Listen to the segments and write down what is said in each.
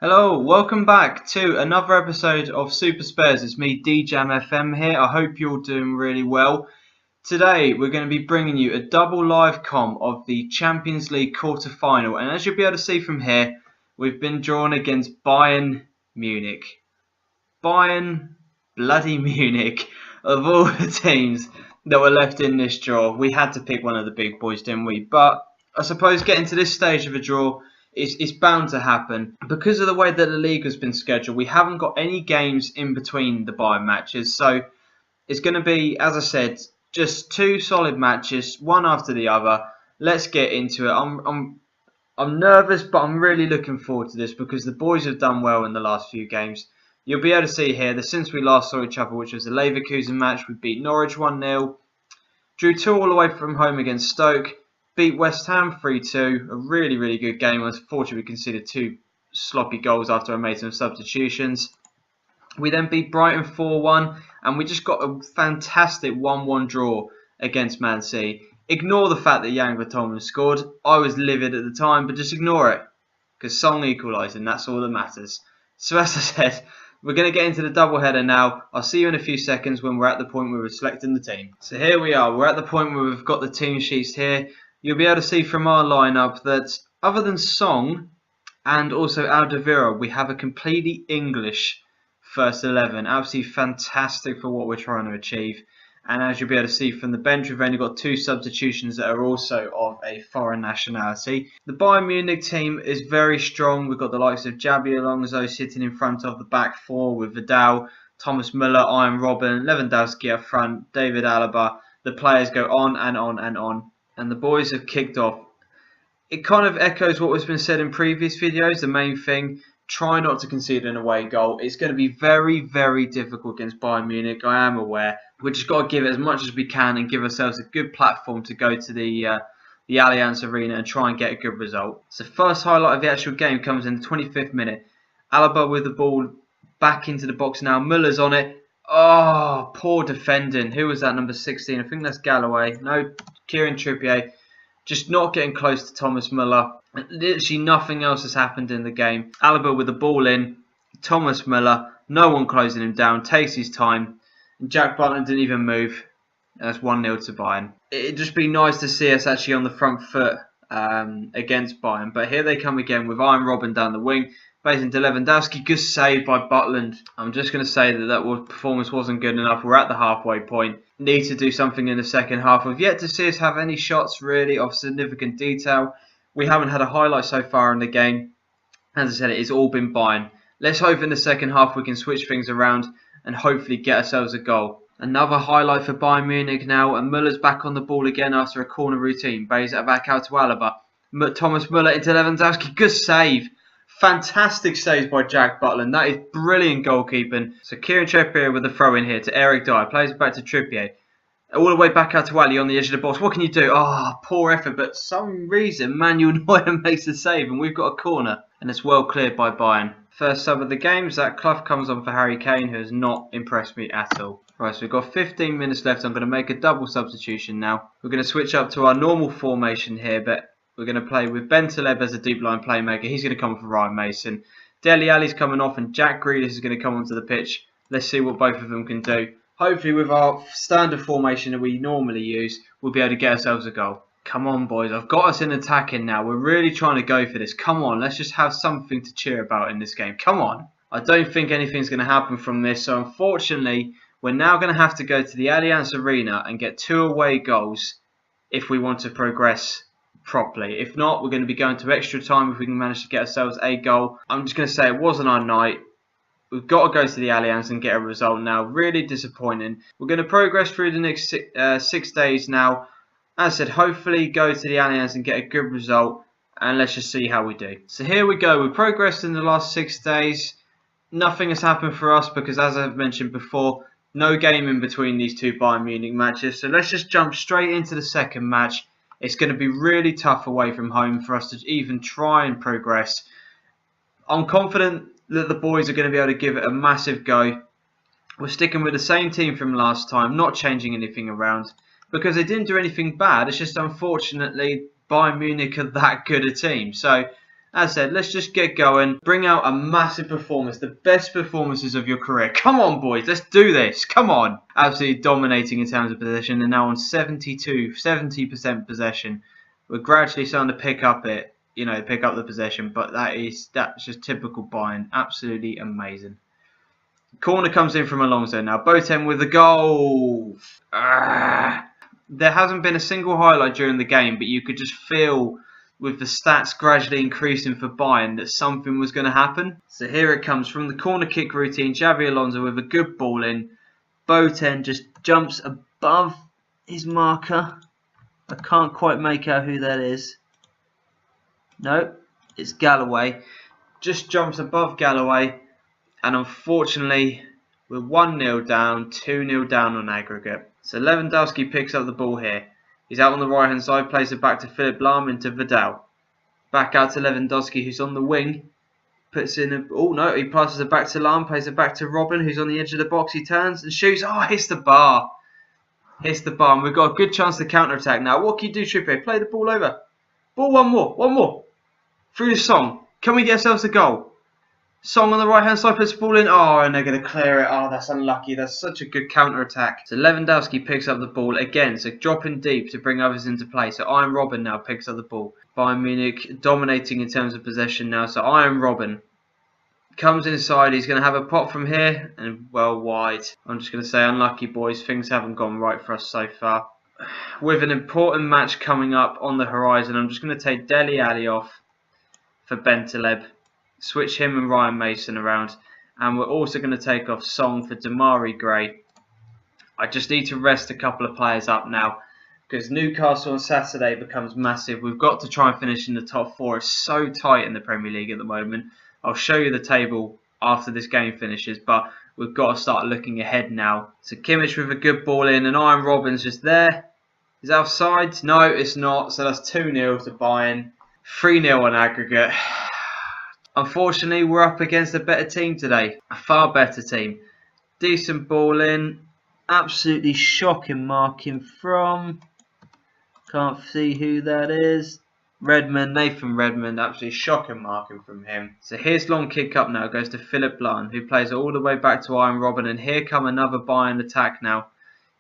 Hello, welcome back to another episode of Super Spurs. It's me, DJam FM here. I hope you're doing really well. Today we're going to be bringing you a double live comm of the Champions League quarter-final. And as you'll be able to see from here, we've been drawn against Bayern Munich. Bayern bloody Munich. Of all the teams that were left in this draw, we had to pick one of the big boys, didn't we? But I suppose getting to this stage of a draw, it's bound to happen. Because of the way that the league has been scheduled, we haven't got any games in between the Bayern matches. So it's going to be, as I said, just two solid matches, one after the other. Let's get into it. I'm nervous, but I'm really looking forward to this because the boys have done well in the last few games. You'll be able to see here that since we last saw each other, which was the Leverkusen match, we beat Norwich 1-0, drew 2 all the way from home against Stoke, beat West Ham 3-2, a really, really good game. Unfortunately, we conceded 2 sloppy goals after I made some substitutions. We then beat Brighton 4-1, and we just got a fantastic 1-1 draw against Man City. Ignore the fact that Jan Vertonghen scored. I was livid at the time, but just ignore it, because Song equalised, and that's all that matters. So as I said, we're going to get into the doubleheader now. I'll see you in a few seconds when we're at the point where we're selecting the team. So here we are. We're at the point where we've got the team sheets here. You'll be able to see from our lineup that other than Song and also Alderweireld, we have a completely English first 11. Absolutely fantastic for what we're trying to achieve. And as you'll be able to see from the bench, we've only got 2 substitutions that are also of a foreign nationality. The Bayern Munich team is very strong. We've got the likes of Xabi Alonso sitting in front of the back 4 with Vidal, Thomas Müller, Arjen Robben, Lewandowski up front, David Alaba. The players go on and on and on. And the boys have kicked off. It kind of echoes what has been said in previous videos. The main thing, try not to concede an away goal. It's going to be very, very difficult against Bayern Munich. I am aware. We've just got to give it as much as we can and give ourselves a good platform to go to the Allianz Arena and try and get a good result. So first highlight of the actual game comes in the 25th minute. Alaba with the ball back into the box now. Müller's on it. Oh, poor defending. Who was that, number 16? I think that's Galloway. No, Kieran Trippier. Just not getting close to Thomas Müller. Literally nothing else has happened in the game. Alaba with the ball in. Thomas Müller. No one closing him down. Takes his time. And Jack Butland didn't even move. That's 1-0 to Bayern. It'd just be nice to see us actually on the front foot against Bayern. But here they come again with Arjen Robben down the wing. Basing to Lewandowski. Good save by Butland. I'm just going to say that performance wasn't good enough. We're at the halfway point. Need to do something in the second half. We've yet to see us have any shots really of significant detail. We haven't had a highlight so far in the game. As I said, it's all been Bayern. Let's hope in the second half we can switch things around and hopefully get ourselves a goal. Another highlight for Bayern Munich now, and Müller's back on the ball again after a corner routine. Bays it back out to Alaba. Thomas Müller into Lewandowski. Good save. Fantastic saves by Jack Butland. That is brilliant goalkeeping. So Kieran Trippier with the throw in here to Eric Dyer. Plays it back to Trippier. All the way back out to Ali on the edge of the box. What can you do? Poor effort. But for some reason, Manuel Neuer makes the save and we've got a corner. And it's well cleared by Bayern. First sub of the game, Zach Clough comes on for Harry Kane, who has not impressed me at all. Right, so we've got 15 minutes left. I'm going to make a double substitution now. We're going to switch up to our normal formation here, but we're going to play with Ben Taleb as a deep line playmaker. He's going to come for Ryan Mason. Dele Alli's coming off and Jack Grealish is going to come onto the pitch. Let's see what both of them can do. Hopefully with our standard formation that we normally use, we'll be able to get ourselves a goal. Come on, boys. I've got us in attacking now. We're really trying to go for this. Come on. Let's just have something to cheer about in this game. Come on. I don't think anything's going to happen from this. So unfortunately, we're now going to have to go to the Allianz Arena and get 2 away goals if we want to progress properly. If not, we're going to be going to extra time if we can manage to get ourselves a goal. I'm just going to say it wasn't our night. We've got to go to the Allianz and get a result now. Really disappointing. We're going to progress through the next 6 days now. As I said, hopefully go to the Allianz and get a good result. And let's just see how we do. So here we go. We've progressed in the last 6 days. Nothing has happened for us because, as I've mentioned before, no game in between these 2 Bayern Munich matches. So let's just jump straight into the second match. It's going to be really tough away from home for us to even try and progress. I'm confident that the boys are going to be able to give it a massive go. We're sticking with the same team from last time, not changing anything around because they didn't do anything bad. It's just unfortunately Bayern Munich are that good a team. So As I said, let's just get going. Bring out a massive performance, the best performances of your career. Come on, boys, let's do this. Come on. Absolutely dominating in terms of possession. They're now on 70% possession. We're gradually starting to pick up the possession, but that's just typical Bayern. Absolutely amazing. Corner comes in from Alonso now. Boateng with the goal. There hasn't been a single highlight during the game, but you could just feel with the stats gradually increasing for Bayern that something was going to happen. So here it comes from the corner kick routine. Xabi Alonso with a good ball in. Boateng just jumps above his marker. I can't quite make out who that is. No, it's Galloway. Just jumps above Galloway. And unfortunately, we're 1-0 down, 2-0 down on aggregate. So Lewandowski picks up the ball here. He's out on the right hand side, plays it back to Philipp Lahm into Vidal. Back out to Lewandowski, who's on the wing. Puts in a... Oh no, he passes it back to Lahm, plays it back to Robin, who's on the edge of the box. He turns and shoots. Oh, hits the bar. Hits the bar. And we've got a good chance to counter attack now. What can you do, Trippier? Play the ball over. Ball one more. Through the Song. Can we get ourselves a goal? Song on the right hand side puts the ball in. Oh, and they're going to clear it. Oh, that's unlucky. That's such a good counter attack. So Lewandowski picks up the ball again. So dropping deep to bring others into play. So Iron Robin now picks up the ball. Bayern Munich dominating in terms of possession now. So Iron Robin comes inside. He's going to have a pop from here and well wide. I'm just going to say unlucky, boys. Things haven't gone right for us so far. With an important match coming up on the horizon, I'm just going to take Dele Alli off for Bentaleb. Switch him and Ryan Mason around. And we're also going to take off Song for Damari Gray. I just need to rest a couple of players up now, because Newcastle on Saturday becomes massive. We've got to try and finish in the top 4. It's so tight in the Premier League at the moment. I'll show you the table after this game finishes, but we've got to start looking ahead now. So Kimmich with a good ball in, and Iron Robin's just there. Is that offside? No, it's not. So that's 2-0 to Bayern. 3-0 on aggregate. Unfortunately, we're up against a better team today. A far better team. Decent ball in. Absolutely shocking marking from... Can't see who that is. Redmond, Nathan Redmond. Absolutely shocking marking from him. So here's long kick up now. Goes to Philipp Lahm, who plays it all the way back to Iron Robin. And here come another Bayern attack now.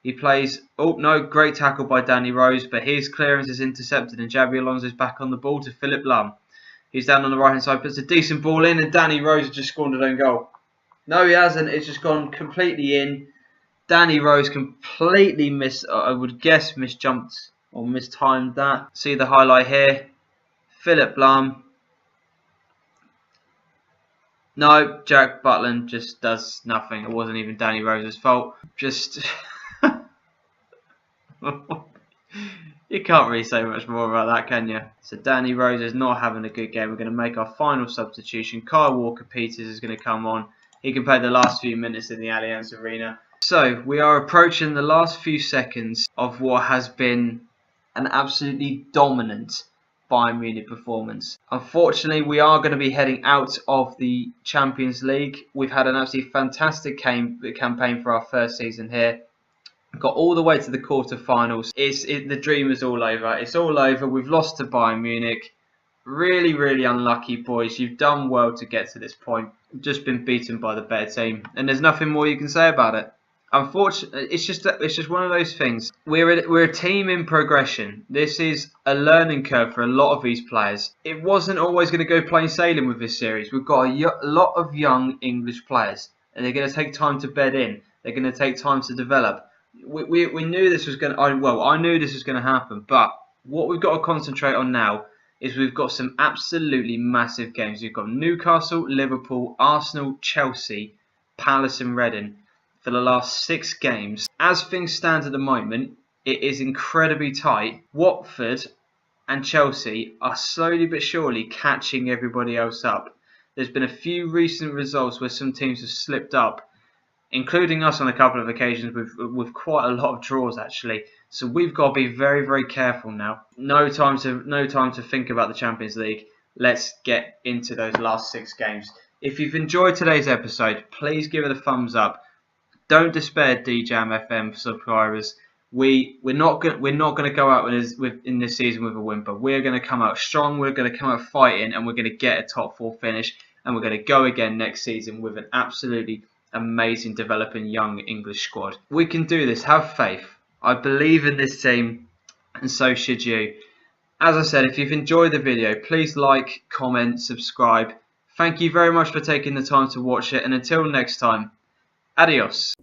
He plays... Oh, no. Great tackle by Danny Rose. But his clearance is intercepted. And Xabi Alonso's back on the ball to Philipp Lahm. He's down on the right hand side, puts a decent ball in, and Danny Rose has just scored an own goal. No, he hasn't. It's just gone completely in. Danny Rose completely misjumped or mistimed that. See the highlight here. Philipp Lahm. No, Jack Butland just does nothing. It wasn't even Danny Rose's fault. Just... You can't really say much more about that, can you? So Danny Rose is not having a good game. We're going to make our final substitution. Kyle Walker-Peters is going to come on. He can play the last few minutes in the Allianz Arena. So we are approaching the last few seconds of what has been an absolutely dominant Bayern Munich performance. Unfortunately, we are going to be heading out of the Champions League. We've had an absolutely fantastic campaign for our first season here. Got all the way to the quarterfinals. The dream is all over. It's all over. We've lost to Bayern Munich. Really, really unlucky, boys. You've done well to get to this point. Just been beaten by the better team, and there's nothing more you can say about it. Unfortunately, it's just one of those things. We're a team in progression. This is a learning curve for a lot of these players. It wasn't always going to go plain sailing with this series. We've got a lot of young English players, and they're going to take time to bed in. They're going to take time to develop. We knew this was going to... I knew this was going to happen, but what we've got to concentrate on now is we've got some absolutely massive games. We've got Newcastle, Liverpool, Arsenal, Chelsea, Palace and Reading for the last 6 games. As things stand at the moment, it is incredibly tight. Watford and Chelsea are slowly but surely catching everybody else up. There's been a few recent results where some teams have slipped up, including us on a couple of occasions with quite a lot of draws actually. So we've got to be very, very careful now. No time to think about the Champions League. Let's get into those last 6 games. If you've enjoyed today's episode, please give it a thumbs up. Don't despair, DJam FM subscribers. we're not going to go out in this season with a whimper. We're going to come out strong. We're going to come out fighting, and we're going to get a top 4 finish. And we're going to go again next season with an absolutely amazing, developing young English squad. We can do this. Have faith. I believe in this team, and so should you. As I said, if you've enjoyed the video, please like, comment, subscribe. Thank you very much for taking the time to watch it, and until next time, adios.